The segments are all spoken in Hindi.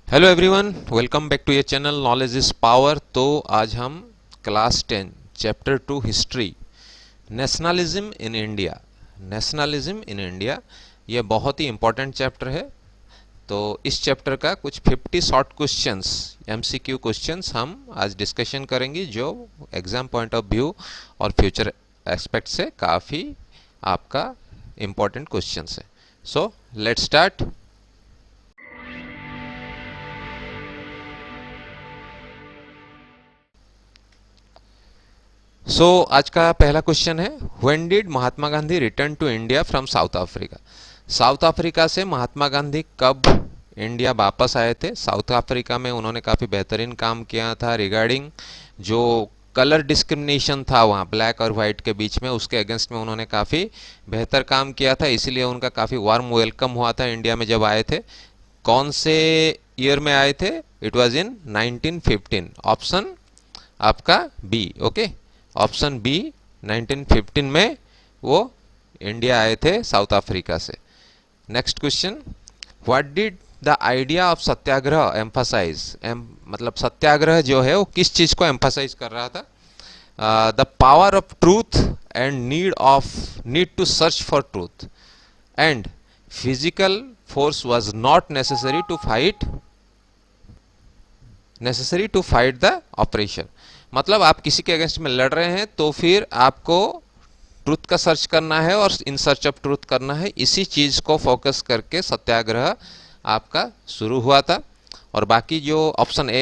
Hello everyone, welcome back to your channel knowledge is power. तो आज हम class 10 chapter 2 history nationalism in India. Nationalism in India ये बहुत ही इंपॉर्टेंट चैप्टर है। तो इस चैप्टर का कुछ 50 शॉर्ट क्वेश्चंस एमसीक्यू क्वेश्चंस हम आज डिस्कशन करेंगे, जो एग्जाम पॉइंट ऑफ व्यू और फ्यूचर एस्पेक्ट से काफ़ी आपका इंपॉर्टेंट क्वेश्चंस है। So let's start. आज का पहला क्वेश्चन है, when did Mahatma Gandhi return to India from South Africa. South Africa से महात्मा गांधी कब इंडिया वापस आए थे। साउथ अफ्रीका में उन्होंने काफ़ी बेहतरीन काम किया था रिगार्डिंग जो कलर डिस्क्रिमिनेशन था वहाँ ब्लैक और वाइट के बीच में, उसके अगेंस्ट में उन्होंने काफ़ी बेहतर काम किया था, इसीलिए उनका काफ़ी वार्म वेलकम हुआ था इंडिया में जब आए थे। कौन से ईयर में आए थे? It was in 1915। ऑप्शन आपका बी। ओके, ऑप्शन बी 1915 में वो इंडिया आए थे साउथ अफ्रीका से। Next question, what did the idea of Satyagraha emphasise. मतलब सत्याग्रह जो है वो किस चीज को एम्फासाइज कर रहा था? The power of truth and need to search for truth and physical force was not necessary to fight the operation. मतलब आप किसी के अगेंस्ट में लड़ रहे हैं तो फिर आपको ट्रूथ का सर्च करना है और इन सर्च ऑफ ट्रूथ करना है, इसी चीज को फोकस करके सत्याग्रह आपका शुरू हुआ था। और बाकी जो option A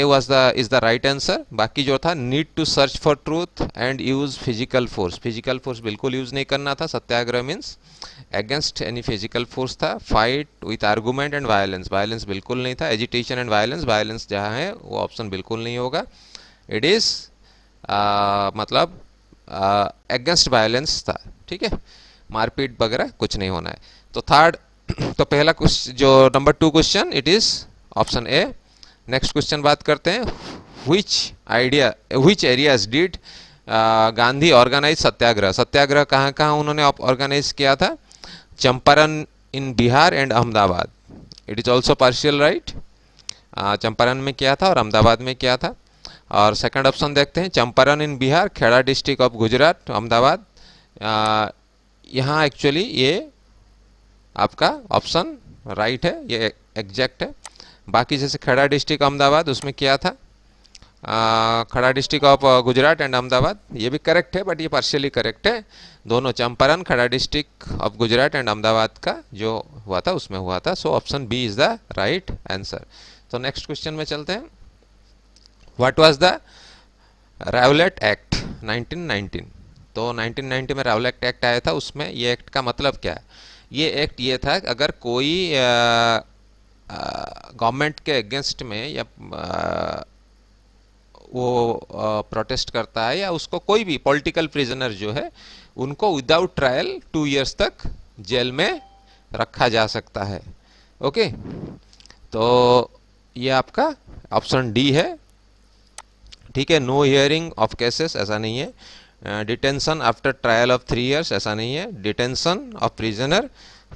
is the right answer. बाकी जो था need to search for truth and use physical force. Physical force बिल्कुल यूज नहीं करना था। Satyagraha means against any physical force था। Fight with argument and violence, violence बिल्कुल नहीं था। एजिटेशन एंड वायलेंस, वायलेंस जहाँ है वो ऑप्शन बिल्कुल नहीं होगा। इट इज मतलब अगेंस्ट वायलेंस था। ठीक है, मारपीट वगैरह कुछ नहीं होना है। तो थर्ड तो पहला क्वेश्चन जो number 2 question it is option A. Next question बात करते हैं, which areas did Gandhi organise satyagraha. Satyagraha कहाँ कहाँ उन्होंने ऑर्गेनाइज किया था? Champaran in Bihar and Ahmedabad. It is also partial right. Champaran में किया था और अहमदाबाद में किया था। और सेकंड ऑप्शन देखते हैं, Champaran in Bihar, Kheda district of Gujarat, Ahmedabad. यहाँ एक्चुअली ये आपका ऑप्शन राइट है, ये एग्जैक्ट है। बाकी जैसे खेड़ा डिस्ट्रिक्ट अहमदाबाद उसमें किया था, खड़ा district of Gujarat and Ahmedabad, ये भी करेक्ट है बट ये पार्शियली करेक्ट है। दोनों Champaran, Kheda district of Gujarat and Ahmedabad का जो हुआ था उसमें हुआ था। So option B is the right answer. तो नेक्स्ट क्वेश्चन में चलते हैं, what was the Rowlatt Act 1919। तो 1990 में रावलेट एक्ट आया था, उसमें ये एक्ट का मतलब क्या है? ये एक्ट ये था कि अगर कोई गवर्नमेंट के अगेंस्ट में या वो प्रोटेस्ट करता है या उसको कोई भी पॉलिटिकल प्रिजनर जो है उनको विदाउट ट्रायल 2 इयर्स तक जेल में रखा जा सकता है। ओके, तो ये आपका ऑप्शन डी है। ठीक है, नो हियरिंग ऑफ केसेस ऐसा नहीं है। Detention after trial of 3 years ऐसा नहीं है। Detention of prisoner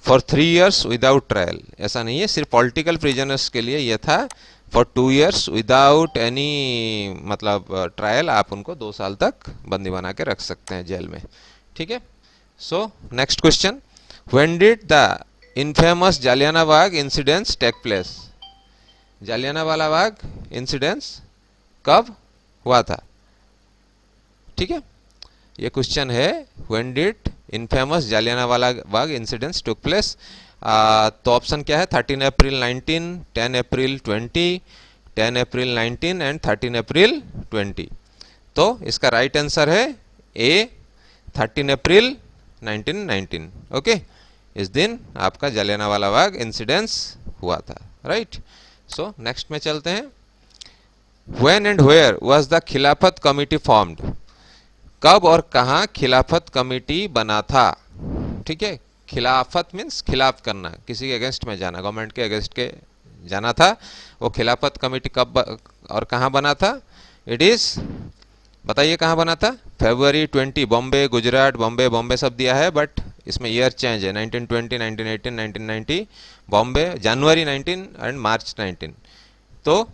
for 3 years without trial ऐसा नहीं है। सिर्फ पॉलिटिकल प्रिजनर्स के लिए यह था, फॉर 2 इयर्स विदाउट एनी मतलब ट्रायल आप उनको 2 साल तक बंदी बना के रख सकते हैं जेल में। ठीक है, so next question, when did the infamous Jallianwala Bagh incidents take place. Jallianwala Bagh incidents कब हुआ था? ठीक है, ये क्वेश्चन है, when did infamous Jallianwala Bagh incidents took place. तो ऑप्शन क्या है? 13 अप्रैल 19, 10 अप्रैल 20, 10 अप्रैल 19 एंड 13 अप्रैल 20। तो इसका राइट आंसर है ए, 13 अप्रैल 1919। ओके, इस दिन आपका जालियानवाला बाग इंसिडेंट्स हुआ था। राइट, सो नेक्स्ट में चलते हैं, when and where was the Khilafat committee formed. कब और कहाँ खिलाफत कमेटी बना था? ठीक है, खिलाफत मीन्स खिलाफ करना, किसी के अगेंस्ट में जाना, गवर्नमेंट के अगेंस्ट के जाना था। वो खिलाफत कमेटी कब और कहाँ बना था? इट इज, बताइए कहाँ बना था? February 20, बॉम्बे, गुजरात, बॉम्बे सब दिया है बट इसमें ईयर चेंज है, 1920, 1918, 1990 बॉम्बे, जनवरी 19 एंड मार्च 19। तो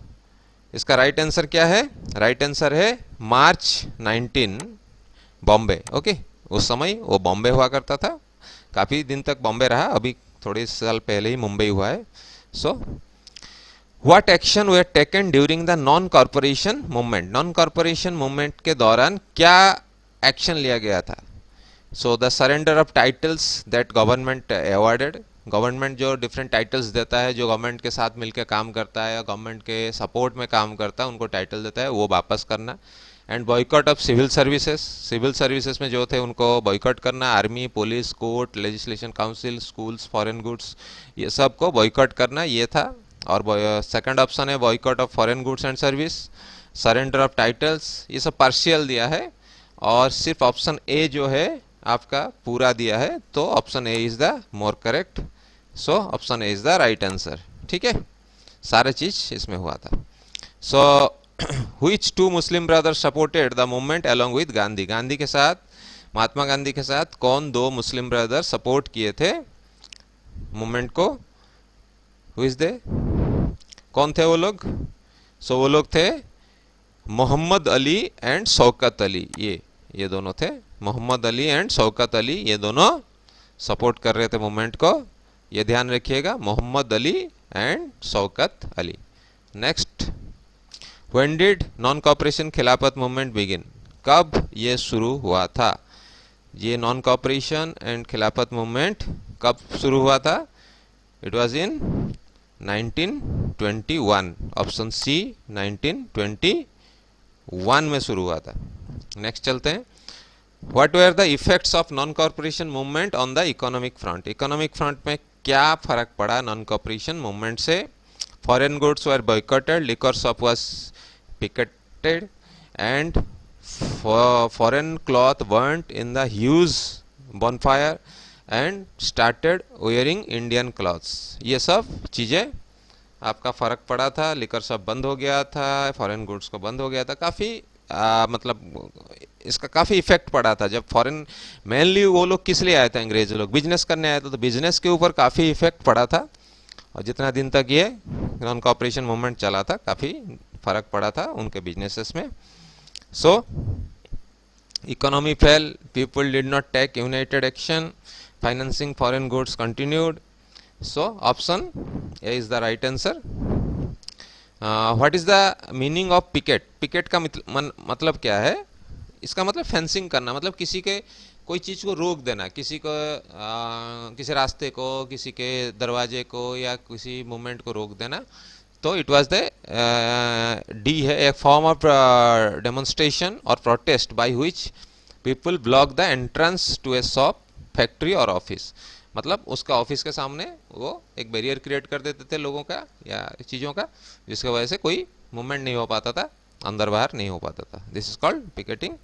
इसका राइट आंसर क्या है? राइट आंसर है मार्च 19 बॉम्बे। ओके, उस समय वो बॉम्बे हुआ करता था, काफ़ी दिन तक बॉम्बे रहा, अभी थोड़े साल पहले ही मुंबई हुआ है। So what action way taken during the non cooperation movement? Non cooperation movement के दौरान क्या एक्शन लिया गया था? So the surrender of titles that government awarded, government जो डिफरेंट टाइटल्स देता है, जो गवर्नमेंट के साथ मिलकर काम करता है या गवर्नमेंट के सपोर्ट में काम करता है, उनको टाइटल देता है, वो वापस करना। And boycott of civil services, civil services में जो थे उनको बॉयकॉट करना, army, police, court, legislation council, schools, foreign goods, ये सब को बॉयकॉट करना, ये था। और सेकंड ऑप्शन है boycott of foreign goods and service, surrender of titles, ये सब पार्शियल दिया है, और सिर्फ ऑप्शन ए जो है आपका पूरा दिया है, तो option A is the more correct. So option A is the right answer. ठीक है, सारे चीज इसमें हुआ था। सो which two Muslim brothers supported the movement along with Gandhi? Gandhi के साथ, महात्मा गांधी के साथ कौन दो मुस्लिम ब्रदर सपोर्ट किए थे मूवमेंट को? Who is they? कौन थे वो लोग? सो वो लोग थे मोहम्मद अली एंड शौकत अली। ये दोनों थे, मोहम्मद अली एंड शौकत अली, ये दोनों सपोर्ट कर रहे थे मूवमेंट को। ये ध्यान रखिएगा, Mohammad Ali and Shaukat Ali. Next, When did non cooperation Khilafat movement begin? कब ये शुरू हुआ था? ये non cooperation and Khilafat movement कब शुरू हुआ था? It was in 1921। Option C 1921 में शुरू हुआ था। नेक्स्ट चलते हैं, what were the effects of non cooperation movement on the economic front? Economic front में क्या फर्क पड़ा नॉन कॉपरेशन मूवमेंट से? Foreign goods were boycotted, liquor shop was picketed, and foreign cloth burnt in the huge bonfire and started wearing Indian clothes। ये सब चीज़ें आपका फ़र्क पड़ा था। लिकर शॉप बंद हो गया था, फॉरेन गुड्स को बंद हो गया था, काफ़ी मतलब इसका काफ़ी इफेक्ट पड़ा था। जब फॉरेन, मेनली वो लोग किस लिए आए थे? अंग्रेज लोग बिजनेस करने आए थे, तो बिजनेस के ऊपर काफ़ी इफेक्ट पड़ा था। और जितना दिन तक ये नॉन कॉपरेशन मूवमेंट चला था, काफ़ी फर्क पड़ा था उनके बिजनेसेस में। So economy fail, people did not take united action, financing foreign goods continued. So option A is the right answer. What is the meaning of picket? Picket का मतलब क्या है? इसका मतलब फेंसिंग करना, मतलब किसी के कोई चीज़ को रोक देना, किसी को किसी रास्ते को, किसी के दरवाजे को या किसी मूवमेंट को रोक देना। तो इट वाज द डी है, एक फॉर्म ऑफ डेमोन्स्ट्रेशन और protest by which people block the entrance to a shop, factory और ऑफिस। मतलब उसका ऑफिस के सामने वो एक बैरियर क्रिएट कर देते थे लोगों का या चीज़ों का, जिसकी वजह से कोई मूवमेंट नहीं हो पाता था, अंदर बाहर नहीं हो पाता था। This is called picketing.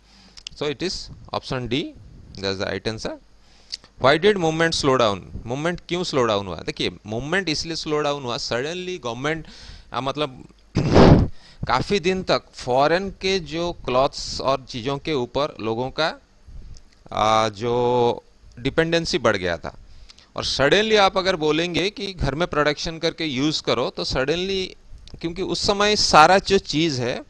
So it is option D, that's the right answer. Why did movement slow down? Movement क्यों स्लो डाउन हुआ? देखिए, मूवमेंट इसलिए स्लो डाउन हुआ, सडनली गवर्नमेंट मतलब काफ़ी दिन तक फॉरेन के जो क्लॉथ्स और चीज़ों के ऊपर लोगों का जो डिपेंडेंसी बढ़ गया था। और सडनली आप अगर बोलेंगे कि घर में प्रोडक्शन करके यूज़ करो, तो सडनली, क्योंकि उस समय सारा जो चीज़ है,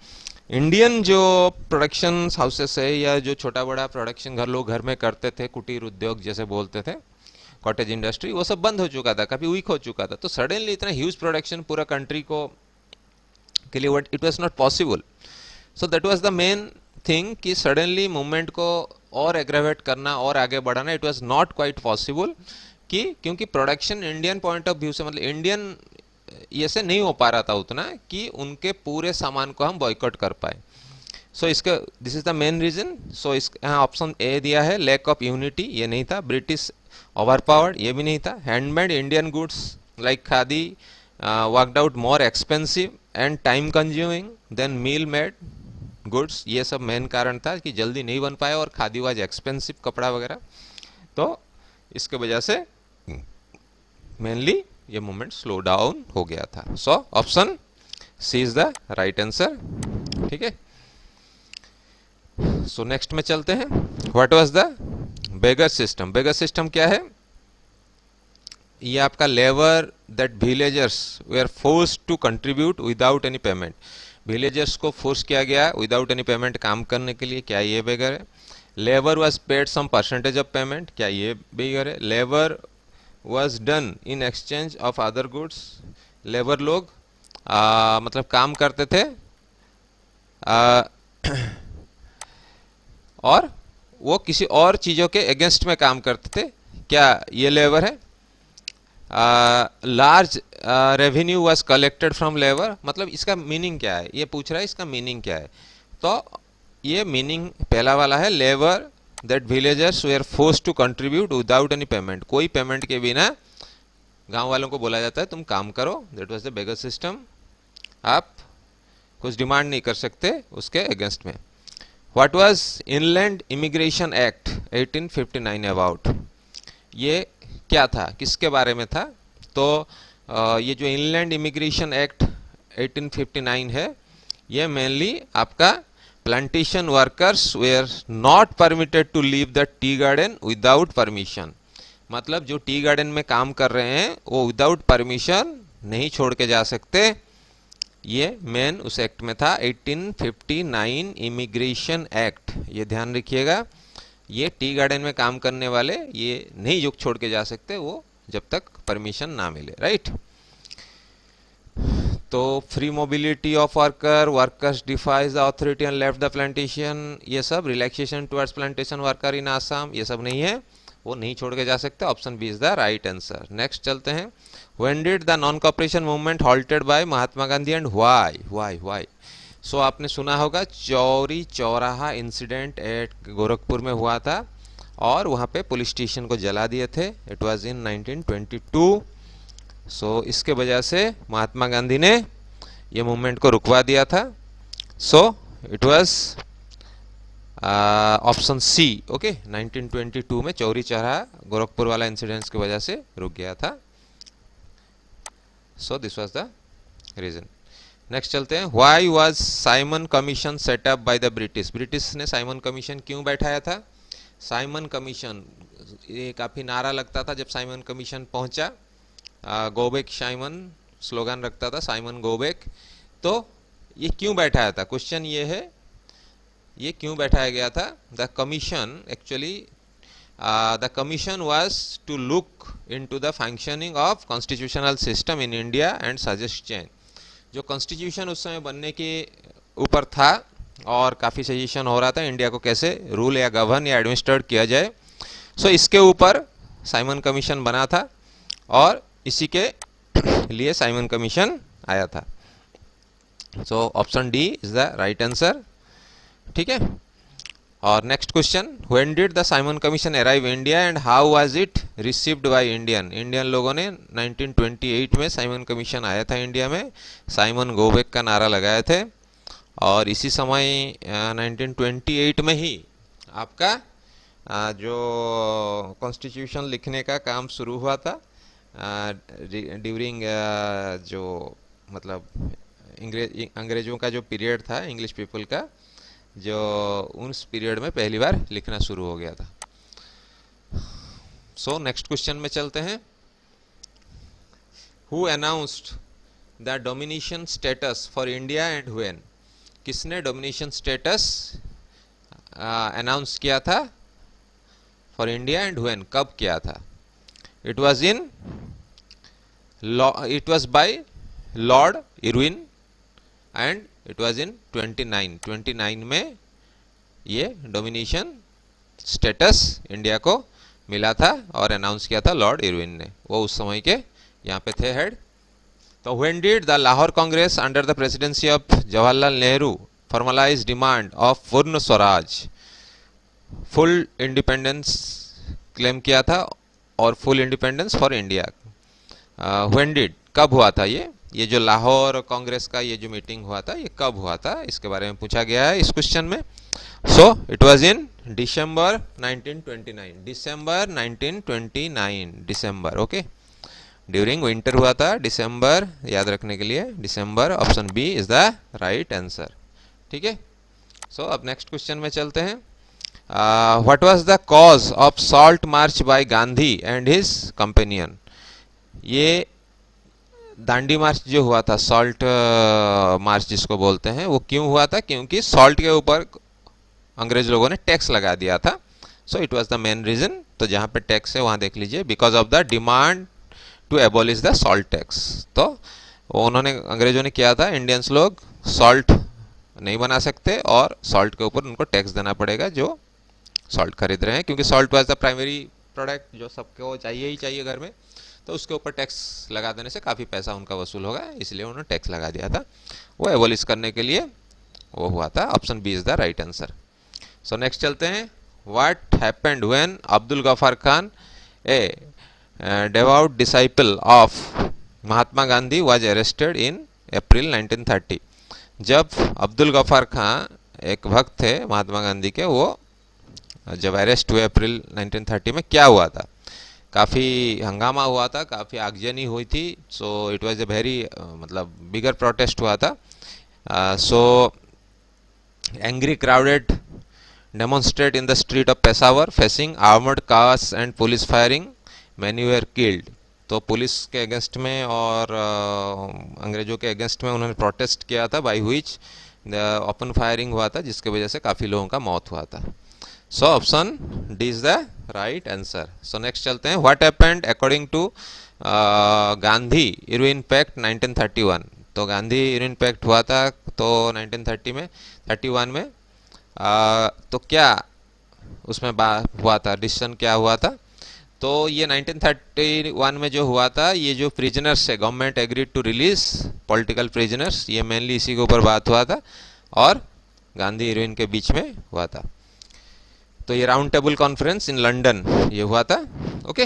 इंडियन जो प्रोडक्शन हाउसेस है या जो छोटा बड़ा प्रोडक्शन लोग घर में करते थे, कुटीर उद्योग जैसे बोलते थे, कॉटेज इंडस्ट्री, वो सब बंद हो चुका था, काफ़ी वीक हो चुका था। तो सडनली इतना ह्यूज प्रोडक्शन पूरा कंट्री को के लिए it was not possible. So that was the main thing कि सडनली मूवमेंट को और एग्रेवेट करना और आगे बढ़ाना, it was not quite possible, कि क्योंकि production Indian point of view से, मतलब इंडियन ये से नहीं हो पा रहा था उतना कि उनके पूरे सामान को हम बॉयकॉट कर पाए। सो इसका this is the main reason. So इस यहाँ ऑप्शन ए दिया है, लैक ऑफ यूनिटी, ये नहीं था। ब्रिटिश ओवर पावर्ड, ये भी नहीं था। Handmade Indian goods like khadi worked out more expensive and time consuming than mill made goods, ये सब मेन कारण था कि जल्दी नहीं बन पाया, और खादी वाज एक्सपेंसिव, कपड़ा वगैरह। तो इसके वजह से मेनली ये मूवमेंट स्लो डाउन हो गया था। So option C is the right answer. ठीक है, सो नेक्स्ट में चलते हैं। What was the begar system? Begar system क्या है? ये आपका labour that villagers were forced to contribute without any payment, villagers को फोर्स किया गया विदाउट एनी पेमेंट काम करने के लिए, क्या ये बेगर है? Labour was paid some percentage of payment, क्या ये बेगर है? Labour was done in exchange of other goods, labour लोग मतलब काम करते थे आ, और वो किसी और चीज़ों के अगेंस्ट में काम करते थे, क्या ये लेबर है? Large revenue was collected from labour, मतलब इसका मीनिंग क्या है, ये पूछ रहा है इसका मीनिंग क्या है। तो ये मीनिंग पहला वाला है, labour that villagers were forced to contribute without any payment, कोई पेमेंट के बिना गांव वालों को बोला जाता है तुम काम करो, that was the begar system, आप कुछ डिमांड नहीं कर सकते उसके अगेंस्ट में। What was inland immigration act 1859 about, ये क्या था, किसके बारे में था? तो ये जो इनलैंड इमिग्रेशन एक्ट 1859 है, ये मेनली आपका plantation workers were not permitted to leave the tea garden without permission, मतलब जो टी गार्डन में काम कर रहे हैं वो विदाउट परमिशन नहीं छोड़ के जा सकते, ये मेन उस एक्ट में था 1859 इमिग्रेशन एक्ट, ये ध्यान रखिएगा। ये टी गार्डन में काम करने वाले ये नहीं जो छोड़ के जा सकते वो जब तक परमिशन ना मिले, राइट। तो free mobility of worker, workers defies the authority and left the plantation, ये सब relaxation towards plantation worker in Assam, ये सब नहीं है, वो नहीं छोड़ के जा सकते। Option B is the right answer. Next चलते हैं, when did the non cooperation movement halted by Mahatma Gandhi and why. So आपने सुना होगा चौरी चौराहा इंसिडेंट एट गोरखपुर में हुआ था और वहाँ पे पुलिस स्टेशन को जला दिए थे, इट वाज इन 1922। सो इसके वजह से महात्मा गांधी ने ये मूवमेंट को रुकवा दिया था। So it was option C, okay. 1922 में चौरी चौराहा गोरखपुर वाला इंसिडेंट्स की वजह से रुक गया था। So this was the reason. Next चलते हैं, why was Simon commission set up by the British, British ने साइमन कमीशन क्यों बैठाया था? साइमन कमीशन, ये काफ़ी नारा लगता था जब साइमन कमीशन पहुंचा, गोबेक साइमन स्लोगन रखता था, साइमन गोबेक। तो ये क्यों बैठाया था, क्वेश्चन ये है, ये क्यों बैठाया गया था? The commission actually the commission was to look into the functioning of constitutional system in India and suggest change, जो कॉन्स्टिट्यूशन उस समय बनने के ऊपर था और काफ़ी सजेशन हो रहा था इंडिया को कैसे रूल या गवर्न या एडमिनिस्ट्रेट किया जाए। सो इसके ऊपर साइमन कमीशन बना था और इसी के लिए साइमन कमीशन आया था। So option D is the right answer, ठीक है। और next question, when did the Simon commission arrive India and how was it received by Indian लोगों ने 1928 में साइमन कमीशन आया था इंडिया में, साइमन गोबेक का नारा लगाए थे और इसी समय 1928 में ही आपका जो कॉन्स्टिट्यूशन लिखने का काम शुरू हुआ था ड्यूरिंग जो मतलब अंग्रेजों का जो पीरियड था, इंग्लिश पीपल का, जो उस पीरियड में पहली बार लिखना शुरू हो गया था। सो नेक्स्ट क्वेश्चन में चलते हैं, who announced the domination status for India and when, किसने डोमिनेशन स्टेटस अनाउंस किया था फॉर इंडिया एंड व्हेन, कब किया था? It was by Lord Irwin and it was इन 29 में ये डोमिनेशन स्टेटस इंडिया को मिला था और अनाउंस किया था लॉर्ड इरविन ने, वो उस समय के यहाँ पे थे हेड। तो when did the Lahore Congress under the presidency of Jawaharlal Nehru formalize demand of Purna Swaraj, full independence क्लेम किया था और full independence for India. When did, कब हुआ था ये जो लाहौर कांग्रेस का ये जो मीटिंग हुआ था ये कब हुआ था, इसके बारे में पूछा गया है इस क्वेश्चन में। So it was in December 1929, December 1929, December, okay. During winter हुआ था, दिसंबर याद रखने के लिए, December, option B is the right answer, ठीक है। सो अब नेक्स्ट क्वेश्चन में चलते हैं, what was the cause of salt march by Gandhi and his companion, ये दांडी मार्च जो हुआ था, सॉल्ट मार्च जिसको बोलते हैं, वो क्यों हुआ था? क्योंकि सॉल्ट के ऊपर अंग्रेज लोगों ने टैक्स लगा दिया था। So it was the main reason. तो जहाँ पे टैक्स है वहाँ देख लीजिए, because of the demand to abolish the salt tax. तो उन्होंने, अंग्रेजों ने किया था, इंडियंस लोग सॉल्ट नहीं बना सकते और सॉल्ट के ऊपर उनको टैक्स देना पड़ेगा जो सॉल्ट खरीद रहे हैं, क्योंकि salt was the primary product जो सबको चाहिए ही चाहिए घर में। तो उसके ऊपर टैक्स लगा देने से काफ़ी पैसा उनका वसूल होगा, इसलिए उन्होंने टैक्स लगा दिया था। वो एबॉलिश करने के लिए वो हुआ था। Option B is the right answer. So next चलते हैं। What happened when Abdul Ghaffar Khan, a devout disciple of Mahatma Gandhi, was arrested in April 1930? जब अब्दुल गफार खान, एक भक्त थे महात्मा गांधी के, वो जब अरेस्ट हुए अप्रैल 1930 में, क्या हुआ था? काफ़ी हंगामा हुआ था, काफ़ी आगजनी हुई थी। सो इट वाज ए वेरी, मतलब बिगर प्रोटेस्ट हुआ था। So angry crowded demonstrate in the street of Peshawar facing armored cars and police firing, many were killed। तो पुलिस के अगेंस्ट में और अंग्रेजों के अगेंस्ट में उन्होंने प्रोटेस्ट किया था, बाई हुईच ओपन फायरिंग हुआ था, जिसके वजह से काफ़ी लोगों का मौत हुआ था। So option D is the right answer. So next चलते हैं। What happened according to Gandhi Irwin pact 1931? तो गांधी इरविन पैक्ट हुआ था तो 1930 में, 31 में। तो क्या उसमें हुआ था, डिसीजन क्या हुआ था? तो ये 1931 में जो हुआ था, ये जो प्रिजनर्स है, government agreed to release political prisoners, ये मेनली इसी के ऊपर बात हुआ था और गांधी इरविन के बीच में हुआ था। तो ये round table conference in London ये हुआ था। ओके,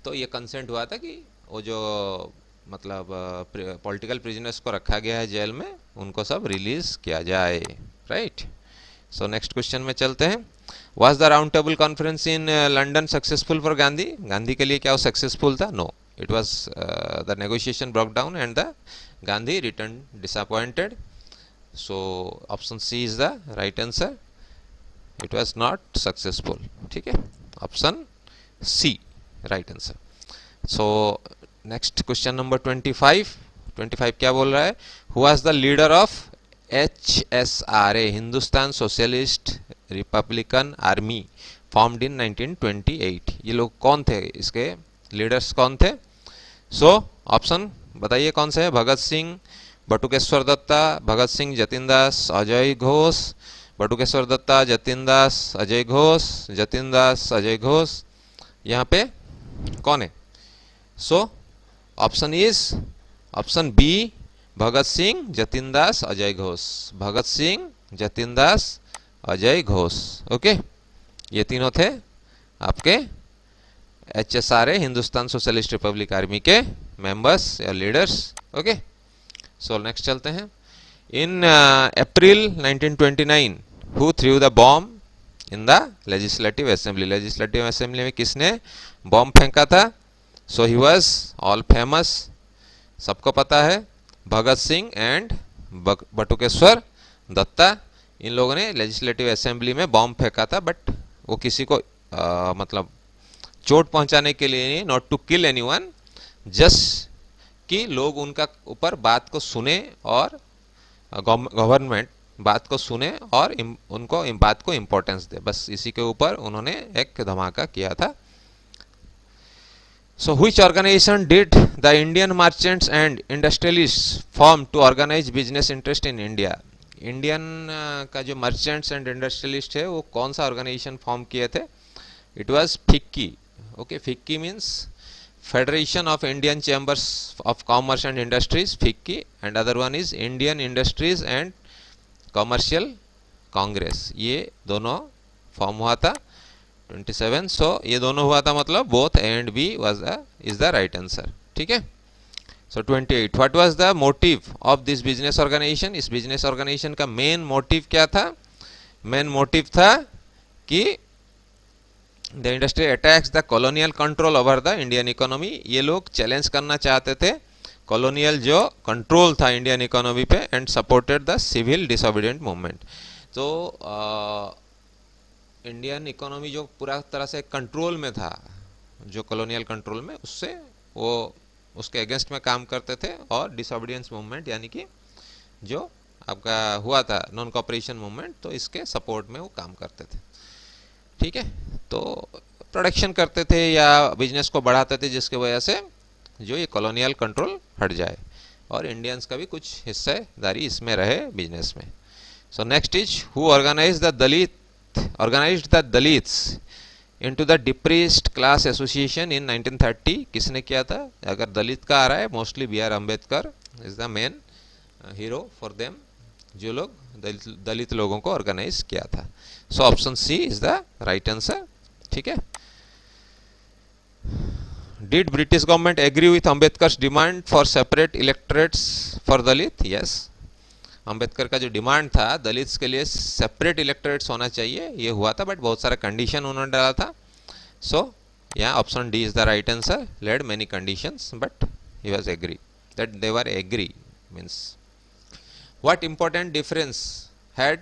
तो ये कंसेंट हुआ था कि वो जो मतलब पॉलिटिकल प्रिजनर्स को रखा गया है जेल में, उनको सब रिलीज किया जाए, राइट। सो नेक्स्ट क्वेश्चन में चलते हैं। Was the round table conference in London successful for Gandhi? Gandhi के लिए क्या वो सक्सेसफुल था? No, it was the negotiation broke down and the Gandhi return disappointed. So option C is the right answer. It was not successful. ठीक है, option C right answer. So next question number 25। 25 क्या बोल रहा है? Who was the leader of HSRA, Hindustan socialist republican army, formed in 1928? ये लोग कौन थे, इसके लीडर्स कौन थे? सो ऑप्शन बताइए कौन से है? भगत सिंह, बटुकेश्वर दत्ता, भगत सिंह, जतिन दास, अजय घोष, बटुकेश्वर दत्ता, जतिन दास, अजय घोष, जतिन दास, अजय घोष। यहाँ पे कौन है? So option is option B, Bhagat Singh, Jatin Das, Ajay Ghosh. Bhagat Singh, Jatin Das, Ajay Ghosh. Okay, ये तीनों थे आपके HSRA, Hindustan socialist republic army के मेंबर्स या लीडर्स। ओके, सो नेक्स्ट चलते हैं। In April 1929 who threw the bomb in the legislative assembly? Legislative assembly में किसने बॉम्ब फेंका था? So he was all famous, सबको पता है, भगत सिंह एंड बटुकेश्वर दत्ता। इन लोगों ने लेजिस्लेटिव असेंबली में बॉम्ब फेंका था, बट वो किसी को मतलब चोट पहुंचाने के लिए नहीं, not to kill anyone, just कि लोग उनका ऊपर बात को सुने और गवर्नमेंट बात को सुने और उनको बात को इम्पोर्टेंस दे, बस इसी के ऊपर उन्होंने एक धमाका किया था। So which organization did the Indian merchants and industrialists form to organize business interest in India? Indian का जो मर्चेंट्स एंड इंडस्ट्रियलिस्ट है वो कौन सा ऑर्गेनाइजेशन फॉर्म किए थे? It was FICCI. Okay, FICCI means federation of Indian chambers of commerce and industries, FICCI, and other one is Indian industries and commercial Congress. ये दोनों फॉर्म हुआ था 27। सो ये दोनों हुआ था, मतलब both A and B is the right answer. ठीक है। So 28, what was the motive of this business organization? इस बिजनेस ऑर्गेनाइजेशन का मेन मोटिव क्या था? मेन मोटिव था कि the industry attacks the colonial control over the Indian economy. ये लोग चैलेंज करना चाहते थे कॉलोनियल जो कंट्रोल था इंडियन इकोनॉमी पे, and supported the civil disobedient movement. तो इंडियन इकोनॉमी जो पूरा तरह से कंट्रोल में था, जो कॉलोनियल कंट्रोल में, उससे वो उसके अगेंस्ट में काम करते थे, और डिसऑबिडियंस मूवमेंट यानी कि जो आपका हुआ था नॉन कॉपरेशन मूवमेंट, तो इसके सपोर्ट में वो काम करते थे। ठीक है, तो प्रोडक्शन करते थे या बिजनेस को बढ़ाते थे, जिसकी वजह से जो ये कॉलोनियल कंट्रोल हट जाए और इंडियंस का भी कुछ हिस्सेदारी इसमें रहे बिजनेस में। So next is who organised the Dalits into the depressed class association in 1930। किसने किया था? अगर दलित का आ रहा है, mostly B R Ambedkar is the main hero for them, जो लोग दलित लोगों को ऑर्गेनाइज किया था। So option C is the right answer. ठीक है, did British government agree with Ambedkar demand for separate electorates for Dalit? Yes, Ambedkar का जो डिमांड था दलित्स के लिए सेपरेट इलेक्टोरेट्स होना चाहिए, ये हुआ था, बट बहुत सारा कंडीशन उन्होंने डाला था। सो यहाँ option D is the right answer, led many conditions but he was agree, that they were agree means. What important difference had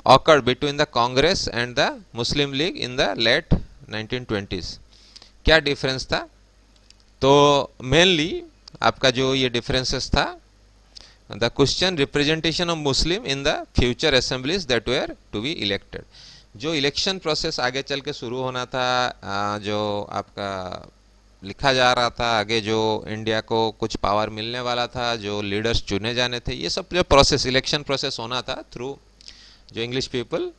occurred between the Congress and the Muslim League in the late 1920s? क्या डिफरेंस था? तो मेनली आपका जो ये डिफरेंसेस था, the question representation of Muslim in the future assemblies that were to be elected. जो इलेक्शन प्रोसेस आगे चल के शुरू होना था, जो आपका लिखा जा रहा था आगे, जो इंडिया को कुछ पावर मिलने वाला था, जो लीडर्स चुने जाने थे, ये सब जो प्रोसेस इलेक्शन प्रोसेस होना था थ्रू जो English people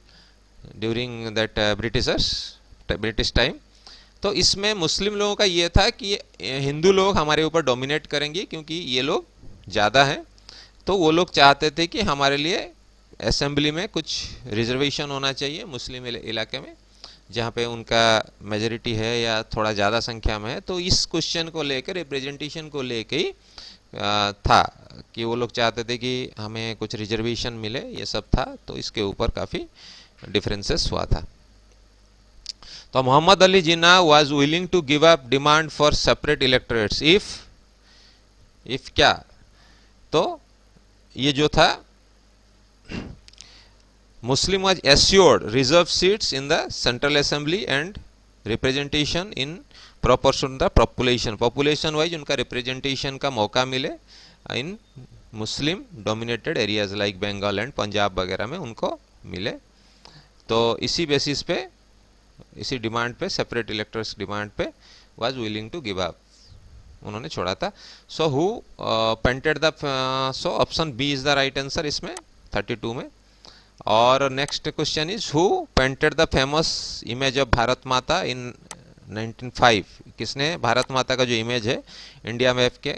during that British time, तो इसमें मुस्लिम लोगों का ये था कि हिंदू लोग हमारे ऊपर डोमिनेट करेंगे क्योंकि ये लोग ज़्यादा हैं, तो वो लोग चाहते थे कि हमारे लिए असेंबली में कुछ रिजर्वेशन होना चाहिए मुस्लिम इलाके में, जहाँ पे उनका मेजॉरिटी है या थोड़ा ज़्यादा संख्या में है। तो इस क्वेश्चन को लेकर, रिप्रेजेंटेशन को लेकर ही था कि वो लोग चाहते थे कि हमें कुछ रिजर्वेशन मिले, ये सब था, तो इसके ऊपर काफ़ी डिफरेंसेस हुआ था। तो Mohammad Ali Jinnah was willing to give up demand for separate electorates if क्या? तो ये जो था, Muslim was assured reserve seats in the central assembly and representation in proportion the population wise उनका रिप्रेजेंटेशन का मौका मिले in Muslim dominated areas like Bengal and Punjab वगैरह में उनको मिले। तो इसी बेसिस पे, इसी डिमांड पे, सेपरेट इलेक्टर्स डिमांड पे was willing to give up, उन्होंने छोड़ा था। So who painted the, so option B is the right answer इसमें 32 में। और next question is who painted the famous image of Bharat Mata in 1905? किसने भारत माता का जो इमेज है, इंडिया मैप के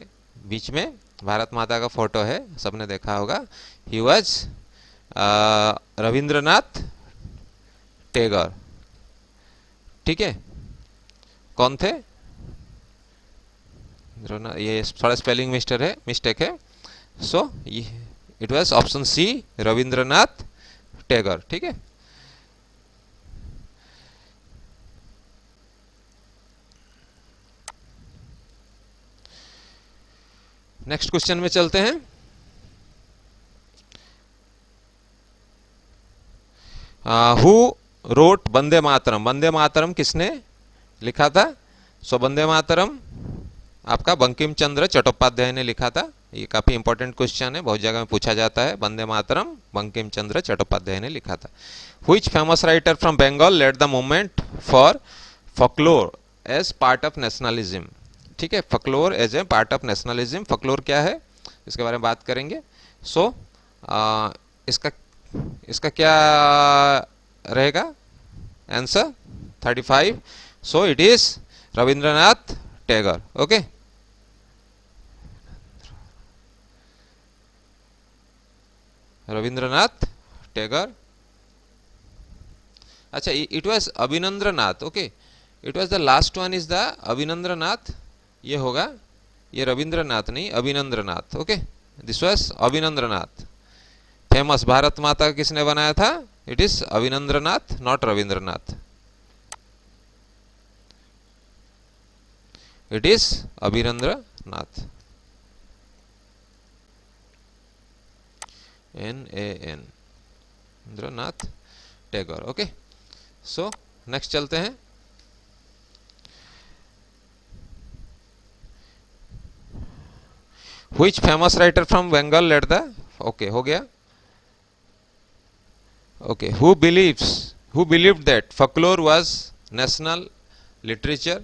बीच में भारत माता का फोटो है, सबने देखा होगा। He was Rabindranath Tagore. ठीक है, कौन थे? ये थोड़ा स्पेलिंग मिस्टेक है। So it was option C, Rabindranath Tagore. ठीक है, नेक्स्ट क्वेश्चन में चलते हैं। Who wrote Vande Mataram? वंदे मातरम किसने लिखा था? सो वंदे मातरम आपका बंकिम चंद्र चट्टोपाध्याय ने लिखा था। ये काफी इंपॉर्टेंट क्वेश्चन है, बहुत जगह में पूछा जाता है। वंदे मातरम बंकिम चंद्र चट्टोपाध्याय ने लिखा था। Which famous writer from Bengal led the movement for folklore as part of nationalism? ठीक है, folklore as a part of nationalism. Folklore क्या है, इसके बारे में बात करेंगे। सो इसका क्या रहेगा answer? 35। So it is Rabindranath Tagore. Okay, Rabindranath Tagore. अच्छा, it was Abanindranath. Okay, it was the last one is the Abanindranath, ये होगा, ये रविंद्रनाथ नहीं, Abanindranath. Okay, this was Abanindranath. Famous Bharat Mata किसने बनाया था? It is Abanindranath, not Rabindranath. It is Abanindranath, NAN, Rabindranath Tagore. Okay, so next चलते हैं। Which famous writer from Bengal led the, okay हो गया, okay, who believed that folklore was national literature?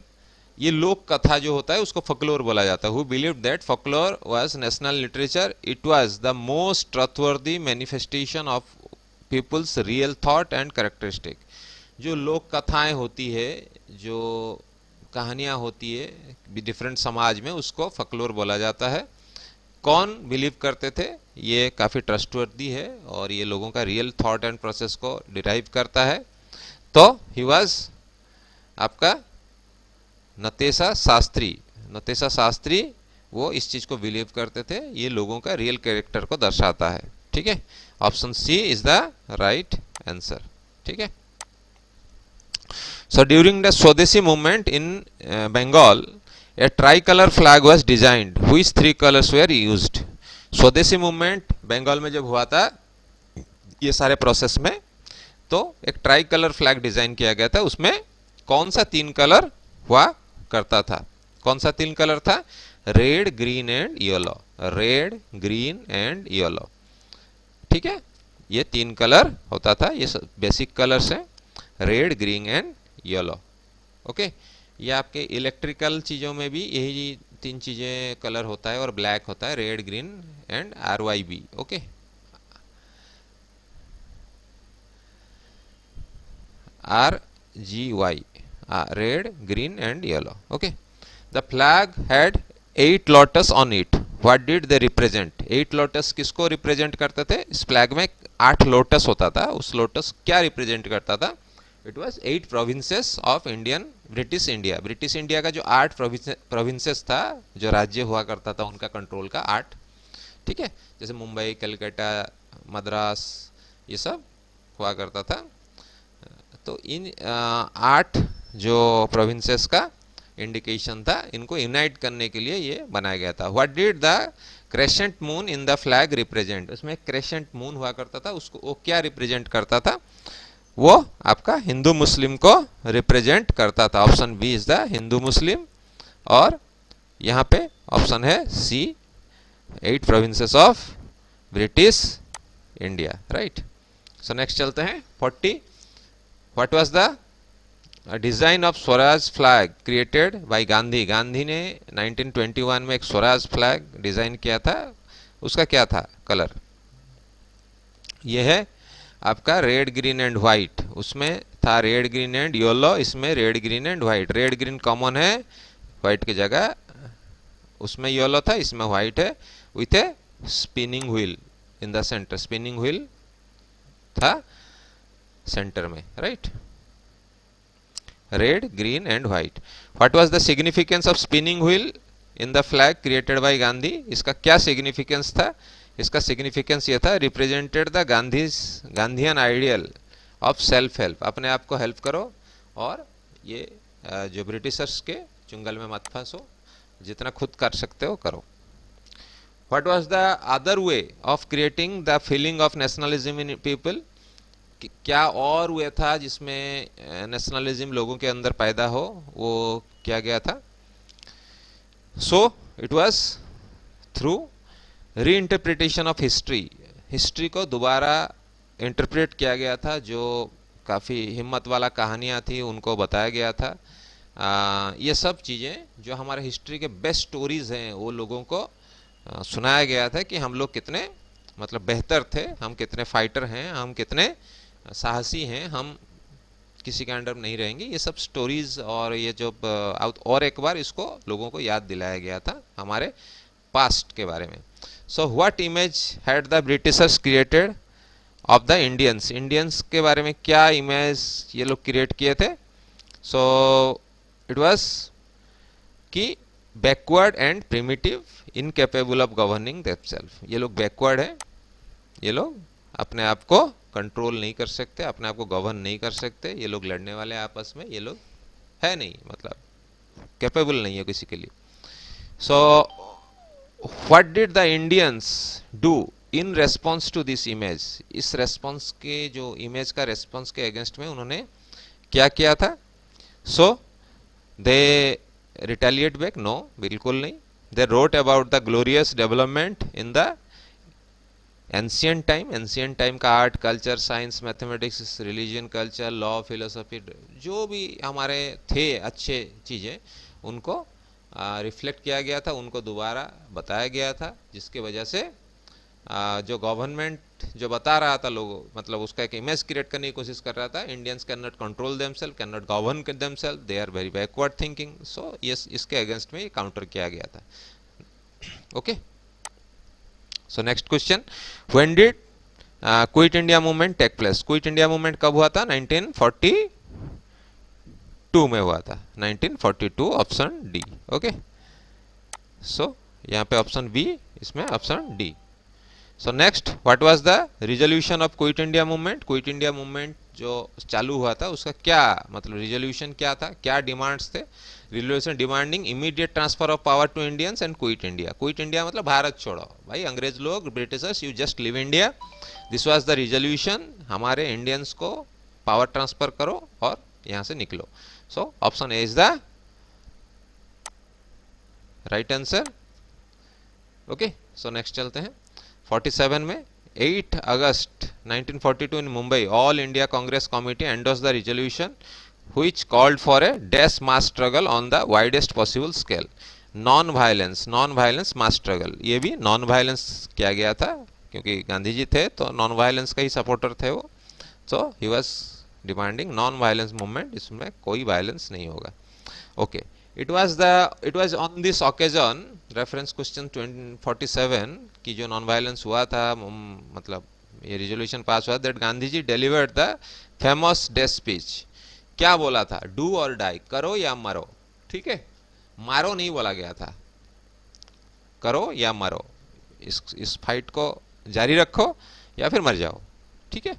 ये लोक कथा जो होता है उसको फकलोर बोला जाता है. Who believed that folklore was national literature? It was the most trustworthy manifestation of people's real thought and characteristic. जो लोक कथाएं होती है, जो कहानियां होती है डिफरेंट समाज में, उसको फकलोर बोला जाता है. कौन बिलीव करते थे? ये काफ़ी ट्रस्टवर्दी है और ये लोगों का रियल थॉट एंड प्रोसेस को डिराइव करता है. तो ही वाज आपका नतेशा शास्त्री. नतेशा शास्त्री वो इस चीज़ को बिलीव करते थे, ये लोगों का रियल कैरेक्टर को दर्शाता है. ठीक है, option C is the right answer. ठीक है. So during the Swadeshi movement in Bengal, a tricolor flag was designed. Which three colors were used? स्वदेशी मूवमेंट बंगाल में जब हुआ था ये सारे प्रोसेस में, तो एक ट्राई कलर फ्लैग डिजाइन किया गया था. उसमें कौन सा 3 कलर हुआ करता था? कौन सा 3 कलर था? Red, green and yellow. Red, green and yellow. ठीक है, ये 3 कलर होता था. ये बेसिक कलर्स हैं, red, green and yellow. Okay, ये आपके इलेक्ट्रिकल चीज़ों में भी यही 3 चीज़ें कलर होता है और ब्लैक होता है, red, green and RYB. Okay, RGY, red, green and yellow. Okay, the flag had 8 lotus on it. What did they represent? 8 lotus किसको रिप्रेजेंट करते थे? इस फ्लैग में 8 लोटस होता था. उस लोटस क्या रिप्रेजेंट करता था? It was 8 provinces of Indian British India. British India का जो 8 प्रोविंसेस था, जो राज्य हुआ करता था उनका कंट्रोल का 8. ठीक है, जैसे मुंबई, कलकत्ता, मद्रास, ये सब हुआ करता था. तो इन 8 जो प्रोविंसेस का इंडिकेशन था, इनको यूनाइट करने के लिए ये बनाया गया था. What did the crescent moon in the flag represent? उसमें क्रेसेंट मून हुआ करता था, उसको वो क्या रिप्रेजेंट करता था? वो आपका हिंदू मुस्लिम को रिप्रेजेंट करता था. Option B is the Hindu Muslim. और यहाँ पे ऑप्शन है C, 8 provinces of British India. Right. So next चलते हैं 40. What was the design of swaraj flag created by Gandhi? Gandhi ने 1921 में एक स्वराज फ्लैग डिजाइन किया था. उसका क्या था कलर? यह है आपका रेड, ग्रीन एंड व्हाइट. उसमें था रेड, ग्रीन एंड येलो. इसमें red, green and white. Red, green common है, व्हाइट की जगह उसमें येलो था, इसमें व्हाइट है. With A spinning wheel in the centre. Spinning wheel था सेंटर में. Right. Red, green and white. What was the significance of spinning wheel in the flag created by Gandhi? इसका क्या सिग्निफिकेंस था? इसका सिग्निफिकेंस ये था, represented the Gandhian ideal of self help. अपने आप को हेल्प करो और ये जो ब्रिटिशर्स के चुंगल में मत फंसो, जितना खुद कर सकते हो करो. What was the other way of creating the feeling of nationalism in people? क्या और वे था जिसमें नेशनलिज्म लोगों के अंदर पैदा हो? वो क्या गया था? So it was through reinterpretation of history. History को दोबारा इंटरप्रेट किया गया था. जो काफ़ी हिम्मत वाला कहानियाँ थी उनको बताया गया था. ये सब चीज़ें जो हमारे हिस्ट्री के बेस्ट स्टोरीज़ हैं वो लोगों को सुनाया गया था कि हम लोग कितने मतलब बेहतर थे, हम कितने फाइटर हैं, हम कितने साहसी हैं, हम किसी के अंडर नहीं रहेंगे. ये सब स्टोरीज़ और ये जो और एक बार इसको लोगों को याद दिलाया गया था हमारे पास्ट के बारे में. So what image had the Britishers created of the Indians? Indians के बारे में क्या इमेज ये लोग क्रिएट किए थे? सो इट वाज कि backward and primitive, incapable of governing themselves. ये लोग बैकवर्ड हैं, ये लोग अपने आप को कंट्रोल नहीं कर सकते, अपने आप को गवर्न नहीं कर सकते. ये लोग लड़ने वाले आपस में, ये लोग है नहीं, मतलब कैपेबल नहीं है किसी के लिए. So what did the Indians do in response to this image? इस रेस्पॉन्स के जो इमेज का रेस्पॉन्स के अगेंस्ट में उन्होंने क्या किया था? सो दे रिटेलिएट बैक? नो, बिल्कुल नहीं. They wrote about the glorious development in the ancient time का art, culture, science, mathematics, religion, culture, law, philosophy, जो भी हमारे थे अच्छे चीज़ें, उनको रिफ्लेक्ट किया गया था, उनको दोबारा बताया गया था, जिसके वजह से जो गवर्नमेंट जो बता रहा था लोगों, मतलब उसका एक इमेज क्रिएट करने की कोशिश कर रहा था, Indians can not control themselves, can not govern themselves, they are very backward thinking. So इसके अगेंस्ट में ये काउंटर किया गया था। Okay, so next question, when did quit India movement take place? Quit India movement कब हुआ था? 1942 में हुआ था, 1942, ऑप्शन डी। ओके, सो यहाँ पे ऑप्शन बी, इसमें option D. So next, what was the resolution of quit India movement? Quit India movement जो चालू हुआ था उसका क्या मतलब रिजोल्यूशन क्या था, क्या डिमांड्स थे? Resolution demanding immediate transfer of power to Indians and quit India. Quit India मतलब भारत छोड़ो, भाई अंग्रेज लोग, Britishers, you just leave India. This was the resolution, हमारे इंडियंस को पावर ट्रांसफर करो और यहाँ से निकलो। सो option A is the right answer. Okay, so next चलते हैं 47 में। 8 अगस्त 1942 in Mumbai, All India Congress Committee endorsed the resolution which called for a dash mass struggle on the widest possible scale. Non violence mass struggle, ये भी नॉन वायलेंस किया गया था, क्योंकि गांधी जी थे तो नॉन वायलेंस का ही सपोर्टर थे वो। So he was demanding non violence movement, इसमें कोई वायलेंस नहीं होगा। Okay, it was on this occasion, reference question 47 की जो नॉन वायलेंस हुआ था, मतलब ये रिजोल्यूशन पास हुआ, that Gandhi ji delivered the famous death speech. क्या बोला था? डू और डाई, करो या मरो। ठीक है, मारो नहीं बोला गया था, करो या मरो, इस फाइट को जारी रखो या फिर मर जाओ। ठीक है,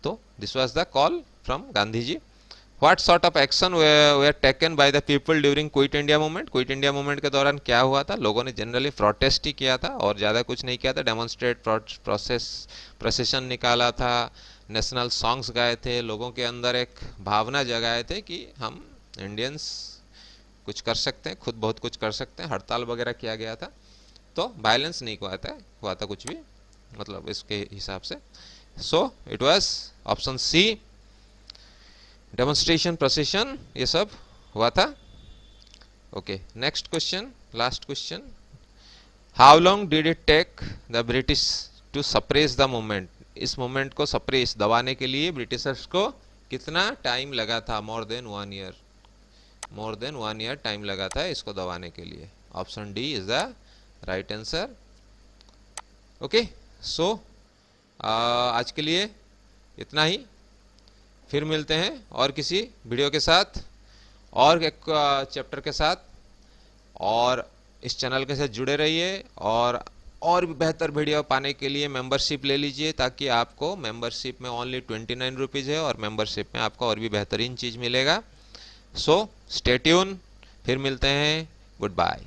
तो this was the call from Gandhi ji. What sort of action were taken by the people during Quit India movement? Quit India movement के दौरान क्या हुआ था? लोगों ने जनरली प्रोटेस्ट ही किया था और ज़्यादा कुछ नहीं किया था। डेमोन्स्ट्रेट, प्रोसेशन निकाला था, नेशनल सॉन्ग्स गाए थे, लोगों के अंदर एक भावना जगाए थे कि हम इंडियंस कुछ कर सकते हैं, खुद बहुत कुछ कर सकते हैं। हड़ताल वगैरह किया गया था, तो वायलेंस नहीं हुआ था कुछ भी, मतलब इसके हिसाब से। So it was option C, demonstration, procession, ये सब हुआ था। Okay, next question, last question, how long did it take the British to suppress the movement? इस मूवमेंट को सप्रेस, दबाने के लिए ब्रिटिशर्स को कितना टाइम लगा था? More than 1 year, more than 1 year time लगा था इसको दबाने के लिए। Option D is the right answer. Okay, so आज के लिए इतना ही, फिर मिलते हैं और किसी वीडियो के साथ और एक चैप्टर के साथ, और इस चैनल के साथ जुड़े रहिए। और भी बेहतर वीडियो पाने के लिए मेंबरशिप ले लीजिए, ताकि आपको मेंबरशिप में ओनली 29 रुपीज़ है और मेंबरशिप में आपको और भी बेहतरीन चीज़ मिलेगा। सो स्टे ट्यून, फिर मिलते हैं, गुड बाय।